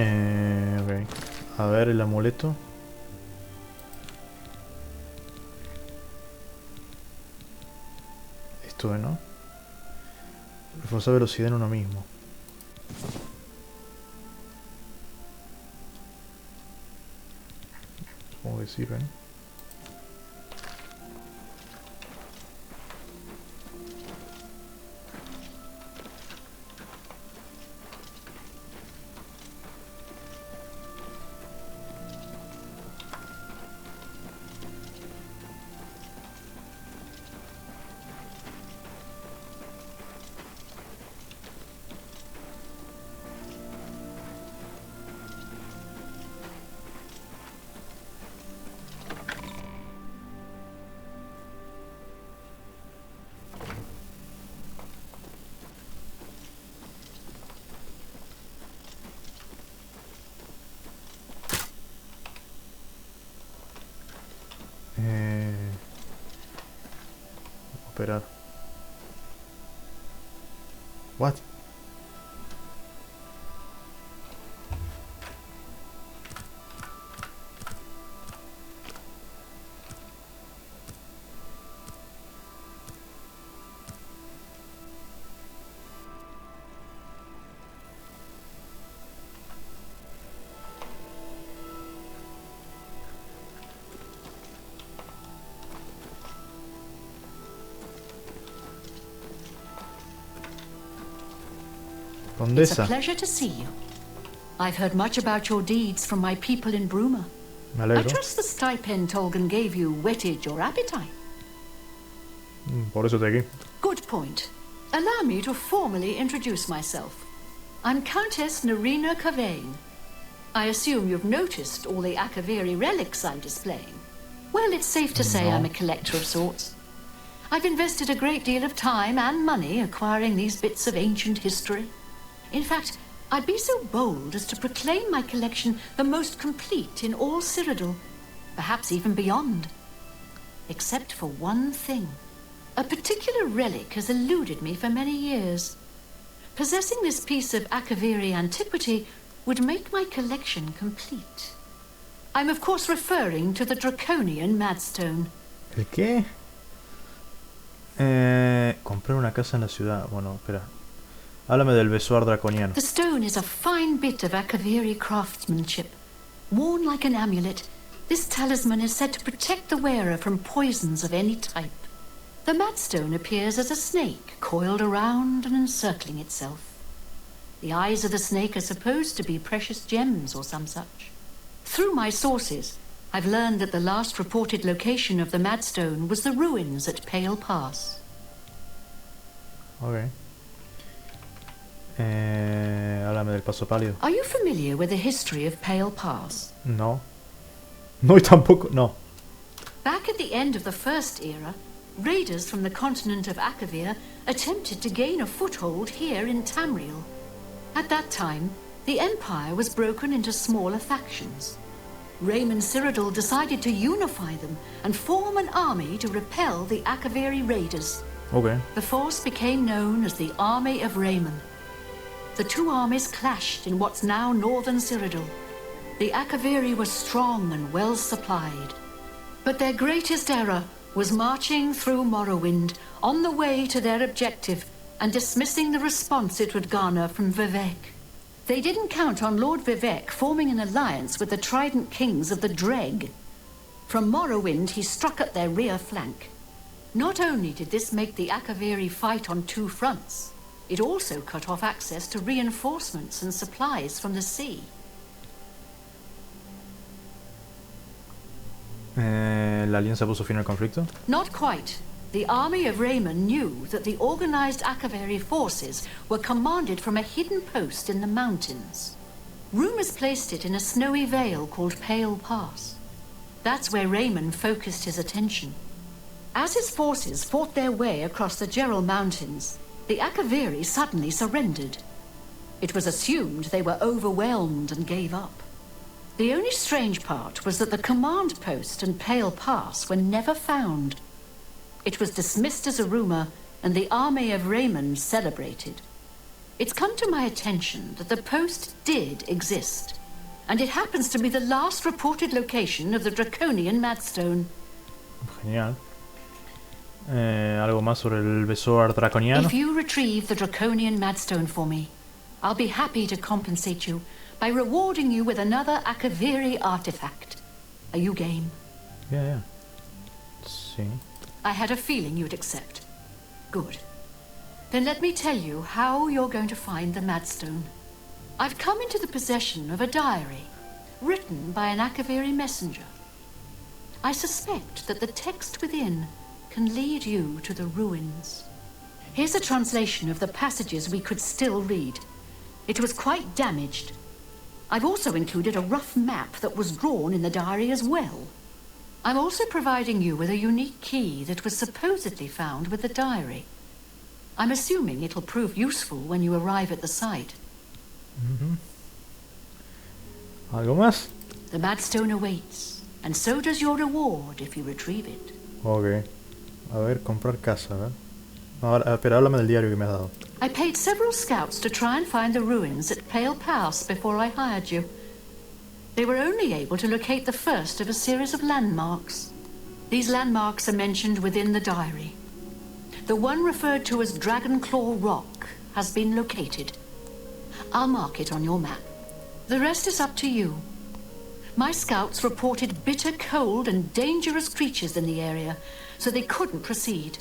Ok. A ver el amuleto. Esto, ¿no? Reforzar velocidad en uno mismo. Supongo que sirven. Operar. What? It's Condesa. a pleasure to see you. I've heard much about your deeds from my people in Bruma. Me I alegro. trust the stipend Tolgan gave you whetted your appetite. Por eso estoy aquí. Good point. Allow me to formally introduce myself. I'm Countess Nerina Cavain. I assume you've noticed all the Akaviri relics I'm displaying. Well, it's safe to say No. I'm a collector of sorts. I've invested a great deal of time and money acquiring these bits of ancient history. In fact, I'd be so bold as to proclaim my collection the most complete in all Cyrodiil, perhaps even beyond. Except for one thing. A particular relic has eluded me for many years. Possessing this piece of Akaviri antiquity would make my collection complete. I'm of course referring to the Draconian Madstone. ¿El qué? Comprar una casa en la ciudad. Bueno, espera. Háblame del besoar draconiano. The stone is a fine bit of Akaviri craftsmanship. Worn like an amulet, this talisman is said to protect the wearer from poisons of any type. The Madstone appears as a snake, coiled around and encircling itself. The eyes of the snake are supposed to be precious gems or some such. Through my sources, I've learned that the last reported location of the Madstone was the ruins at Pale Pass. Ok. Háblame del paso pálido. Are you familiar with the history of Pale Pass? No. No, y tampoco. No. Back at the end of the First Era, raiders from the continent of Akavir attempted to gain a foothold here in Tamriel. At that time, the Empire was broken into smaller factions. Raymond Cyrodiil decided to unify them and form an army to repel the Akaviri raiders. Ok. The force became known as the Army of Raymond. The two armies clashed in what's now northern Cyrodiil. The Akaviri were strong and well supplied. But their greatest error was marching through Morrowind on the way to their objective and dismissing the response it would garner from Vivek. They didn't count on Lord Vivek forming an alliance with the Trident Kings of the Dreg. From Morrowind, he struck at their rear flank. Not only did this make the Akaviri fight on two fronts, it also cut off access to reinforcements and supplies from the sea. ¿La alianza puso fin al conflicto? Not quite. The army of Raymond knew that the organized Akaviri forces were commanded from a hidden post in the mountains. Rumors placed it in a snowy vale called Pale Pass. That's where Raymond focused his attention. As his forces fought their way across the Gerald Mountains, the Akaviri suddenly surrendered. It was assumed they were overwhelmed and gave up. The only strange part was that the command post and Pale Pass were never found. It was dismissed as a rumor, and the army of Raymond celebrated. It's come to my attention that the post did exist, and it happens to be the last reported location of the draconian Madstone. Genial. Algo más sobre el Besoar draconiano. If you retrieve the draconian Madstone for me, I'll be happy to compensate you by rewarding you with another Akaviri artifact. Are you game? Yeah. Sí. I had a feeling you'd accept. Good. Then let me tell you how you're going to find the Madstone. I've come into the possession of a diary, written by an Akaviri messenger. I suspect that the text within can lead you to the ruins. Here's a translation of the passages we could still read. It was quite damaged. I've also included a rough map that was drawn in the diary as well. I'm also providing you with a unique key that was supposedly found with the diary. I'm assuming it'll prove useful when you arrive at the site. ¿Algo más? The Madstone awaits, and so does your reward if you retrieve it. Ok. A ver, comprar casa, a ver. Ahora, espera, háblame del diario que me has dado. I paid several scouts to try and find the ruins at Pale Pass before I hired you. They were only able to locate the first of a series of landmarks. These landmarks are mentioned within the diary. The one referred to as Dragonclaw Rock has been located. I'll mark it on your map. The rest is up to you. My scouts reported bitter cold and dangerous creatures in the area, so they couldn't proceed.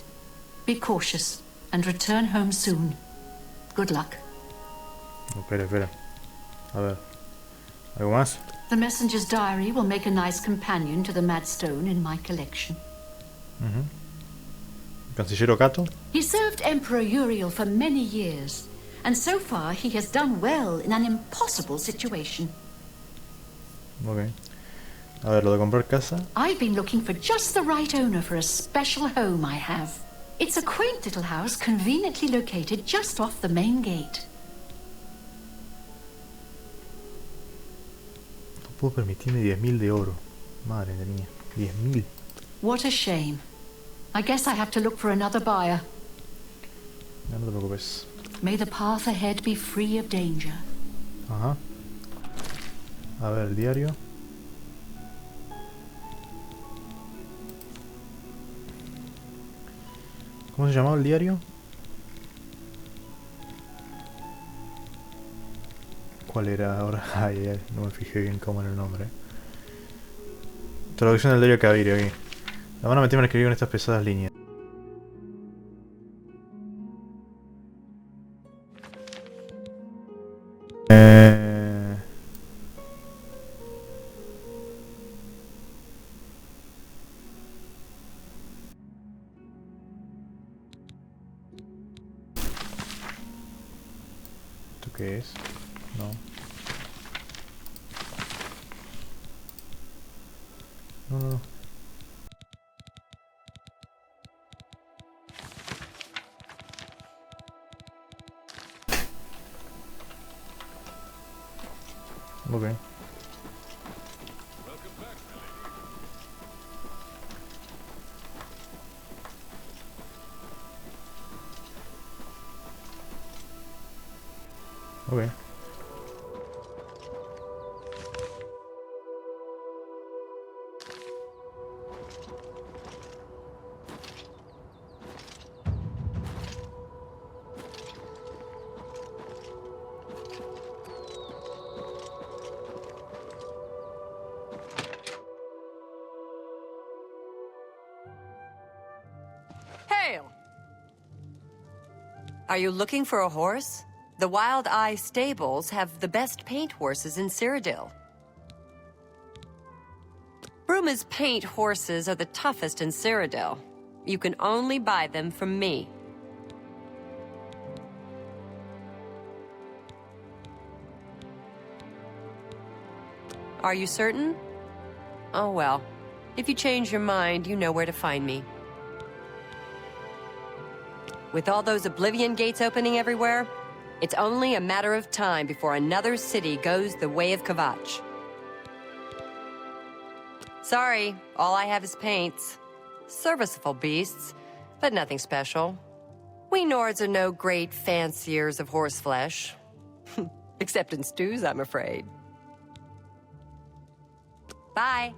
Be cautious and return home soon. Good luck. Espera. A ver. ¿Algo más? The messenger's diary will make a nice companion to the Madstone in my collection. Cancillero Cato. He served Emperor Uriel for many years, and so far he has done well in an impossible situation. Ok. A ver, lo de comprar casa. I've been looking for just the right owner for a special home I have. It's a quaint little house conveniently located just off the main gate. No puedo permitirme 10.000 de oro. Madre mía. 10.000. What a shame. I guess I have to look for another buyer. No te preocupes. May the path ahead be free of danger. Ajá. A ver, el diario. ¿Cómo se llamaba el diario? ¿Cuál era ahora? Ay, no me fijé bien cómo era el nombre. Traducción del diario Capítulo aquí. La van a meterme a escribir en estas pesadas líneas. ¿Esto qué es? No. No. Ok. Ok. Hail! Are you looking for a horse? The Wild Eye Stables have the best paint horses in Cyrodiil. Bruma's paint horses are the toughest in Cyrodiil. You can only buy them from me. Are you certain? Oh well. If you change your mind, you know where to find me. With all those Oblivion gates opening everywhere, it's only a matter of time before another city goes the way of Kvatch. Sorry, all I have is paints. Serviceable beasts, but nothing special. We Nords are no great fanciers of horse flesh. Except in stews, I'm afraid. Bye.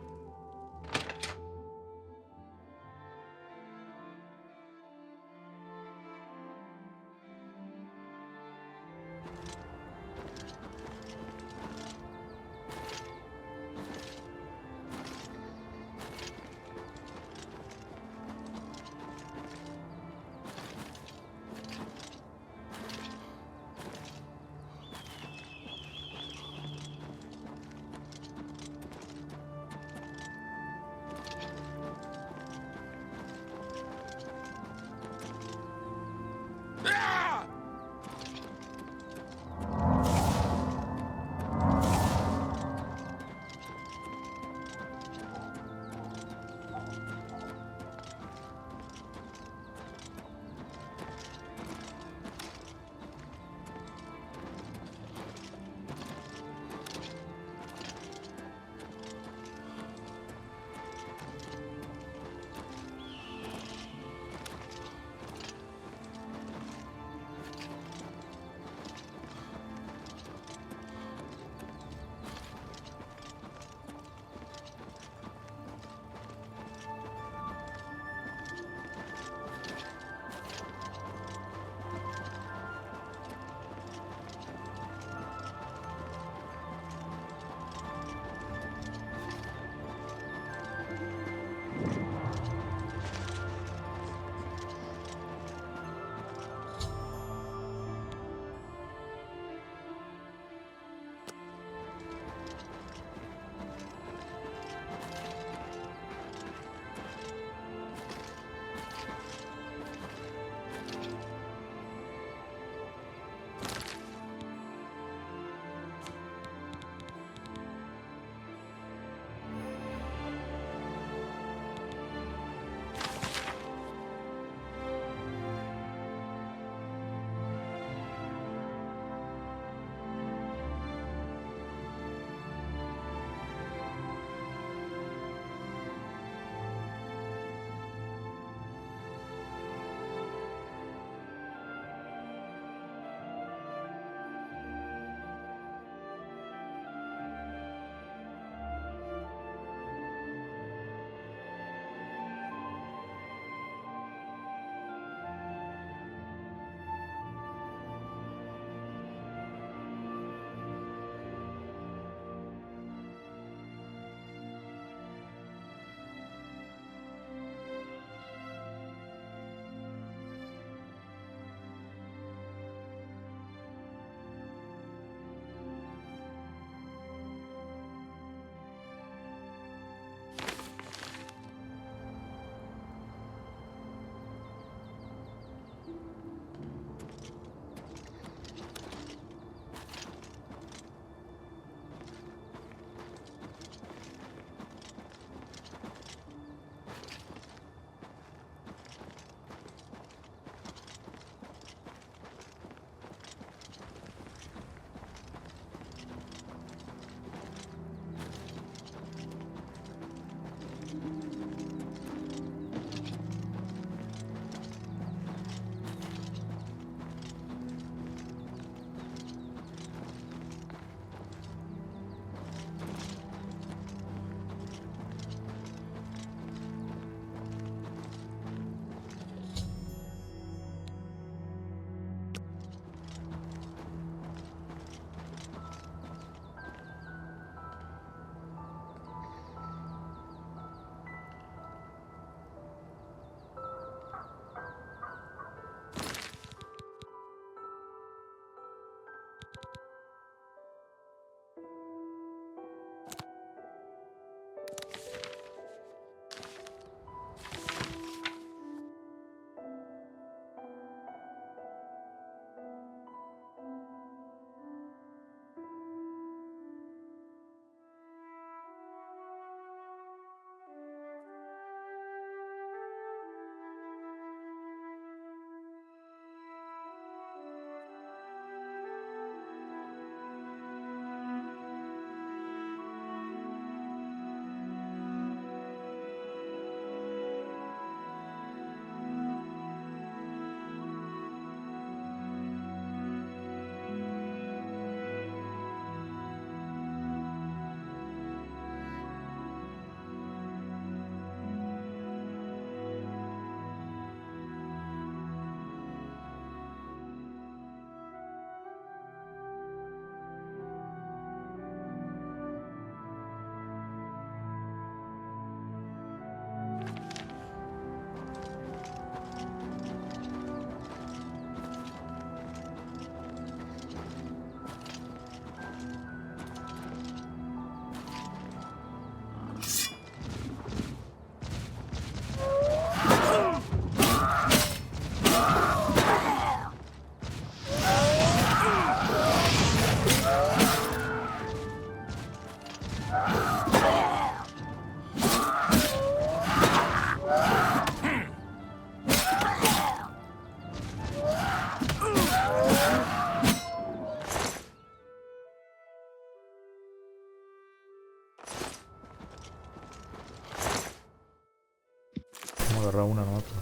agarrar una nomás, pero...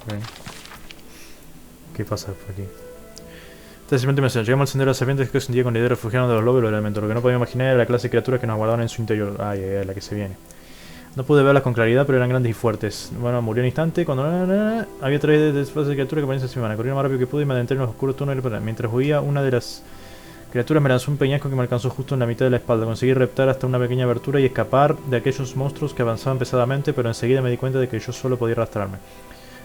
Okay. ¿Qué pasa por aquí? Esta serpiente me enseñó. Llegamos al sendero de las serpientes que sentía con la idea de refugiarnos de los lobos y los elementos. Lo que no podía imaginar era la clase de criaturas que nos aguardaban en su interior. Ay, ay, ay, la que se viene. No pude verlas con claridad, pero eran grandes y fuertes. Bueno, murió en instante cuando... Había tres de criaturas que parecían se iban. Corrí lo más rápido que pude y me adentré en los oscuros túneles. Mientras huía, una de las criaturas me lanzó un peñasco que me alcanzó justo en la mitad de la espalda. Conseguí reptar hasta una pequeña abertura y escapar de aquellos monstruos que avanzaban pesadamente, pero enseguida me di cuenta de que yo solo podía arrastrarme.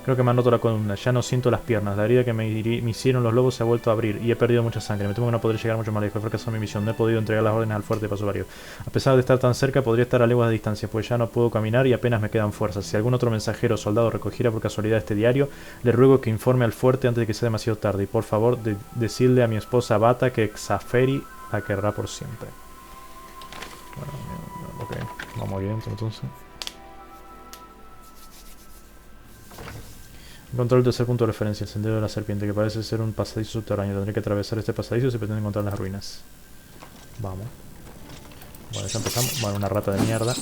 Creo que me han roto la columna, ya no siento las piernas. La herida que me hicieron los lobos se ha vuelto a abrir y he perdido mucha sangre. Me temo que no podré llegar mucho más lejos. He fracasado mi misión. No he podido entregar las órdenes al fuerte de paso varios. A pesar de estar tan cerca, podría estar a leguas de distancia, pues ya no puedo caminar y apenas me quedan fuerzas. Si algún otro mensajero o soldado recogiera por casualidad este diario, le ruego que informe al fuerte antes de que sea demasiado tarde. Y por favor, decirle a mi esposa Bata que Xaferi la querrá por siempre. Bueno, ok, vamos bien entonces. Encontrar el tercer punto de referencia, el sendero de la serpiente, que parece ser un pasadizo subterráneo. Tendré que atravesar este pasadizo si pretendo encontrar las ruinas. Vamos. Bueno, ya empezamos. Bueno, una rata de mierda.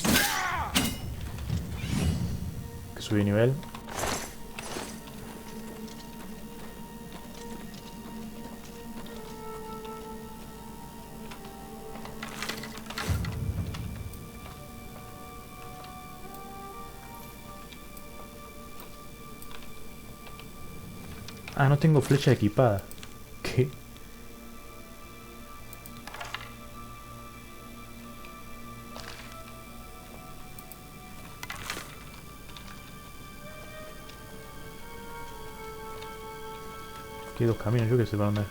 Que subí nivel. Ah, no tengo flecha equipada. ¿Qué? Aquí hay dos caminos, yo que sé para dónde.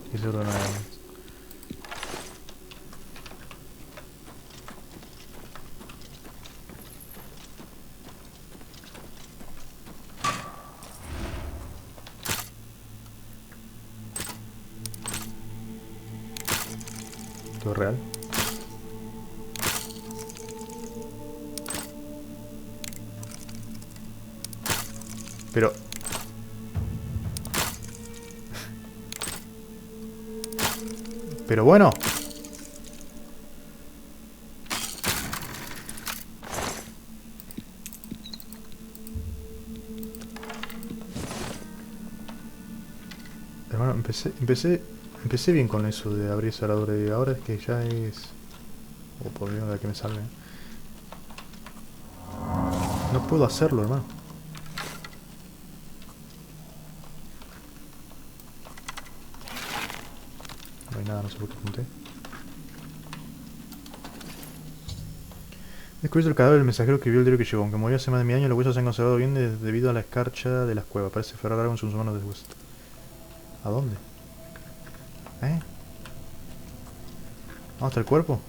Aquí seguro no hay. ¿Todo real? Pero... Pero bueno. Hermano, empecé bien con eso de abrir cerradura y ahora es que ya es... Oh, por Dios, de que me salve. No puedo hacerlo, hermano. No hay nada, no sé por qué apunté. Descubierto el cadáver del mensajero que vio el diario que llegó. Aunque murió hace más de 1000 años, los huesos se han conservado bien debido a la escarcha de las cuevas. Parece aferrar algo en sus manos de hueso. ¿A dónde? ¿Eh? ¿Dónde está el cuerpo?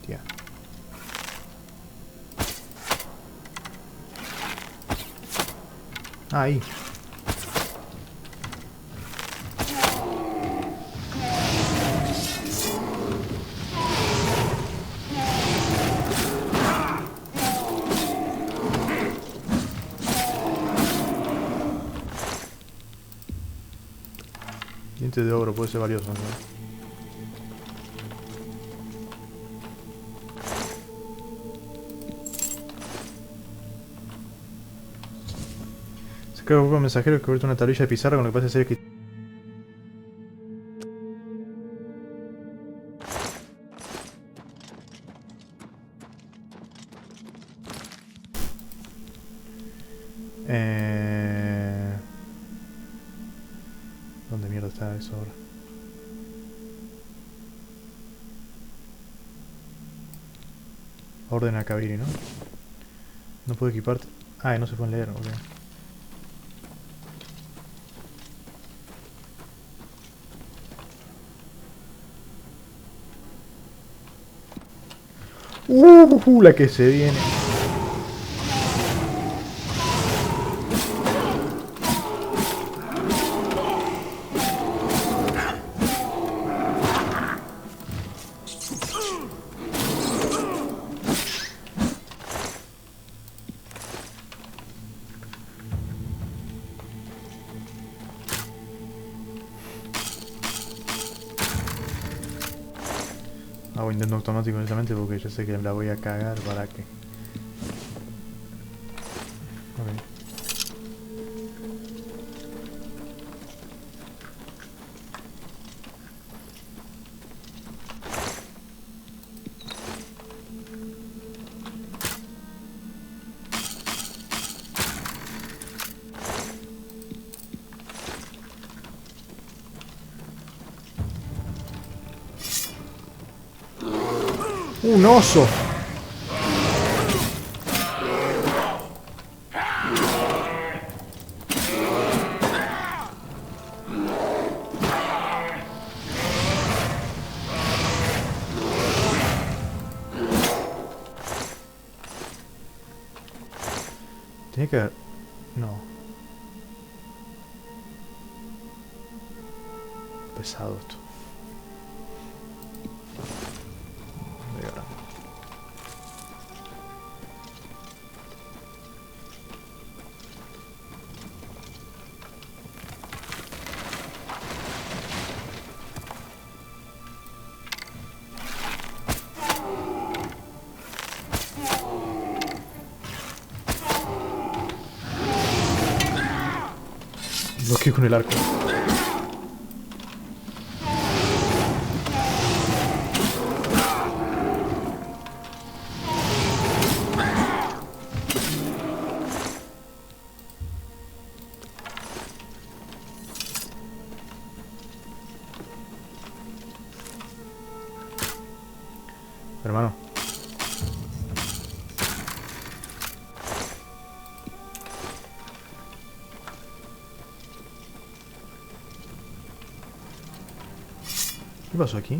Tía. Ah, ahí. Diente de ogro, puede ser valioso, ¿no? Se cree un mensajero que convierte una tablilla de pizarra con lo que parece ser que... ¿Dónde mierda está eso ahora? Orden a Kabiri, ¿no? No puedo equiparte. Ah, no se pueden leer, ok. La que se viene. Hago intento automático directamente porque yo sé que la voy a cagar para que... Ok. ¡Un oso! Tiene que... No. Pesado esto. Bloqueo con el arco. Hermano. ¿Qué pasó aquí?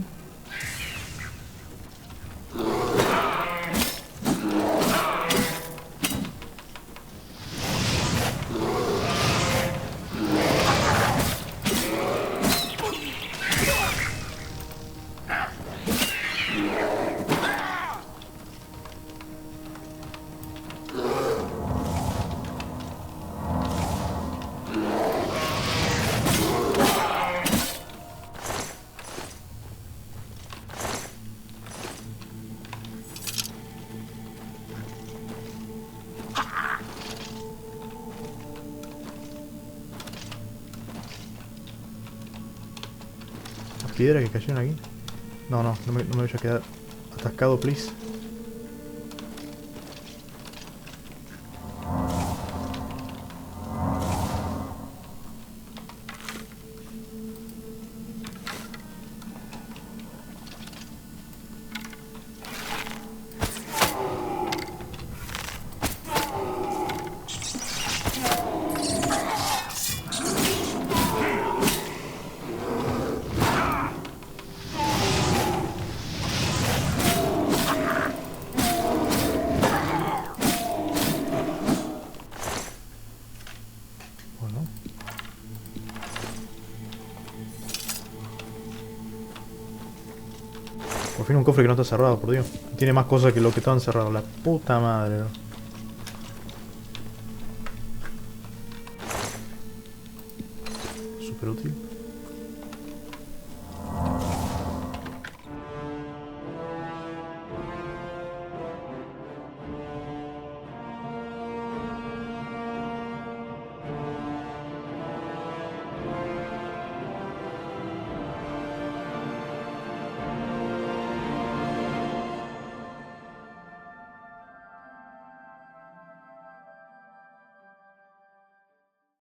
Piedras que cayeron aquí. No me voy a quedar atascado, please. Por fin un cofre que no está cerrado, por Dios. Tiene más cosas que lo que estaban cerrados. La puta madre, ¿no? Súper útil.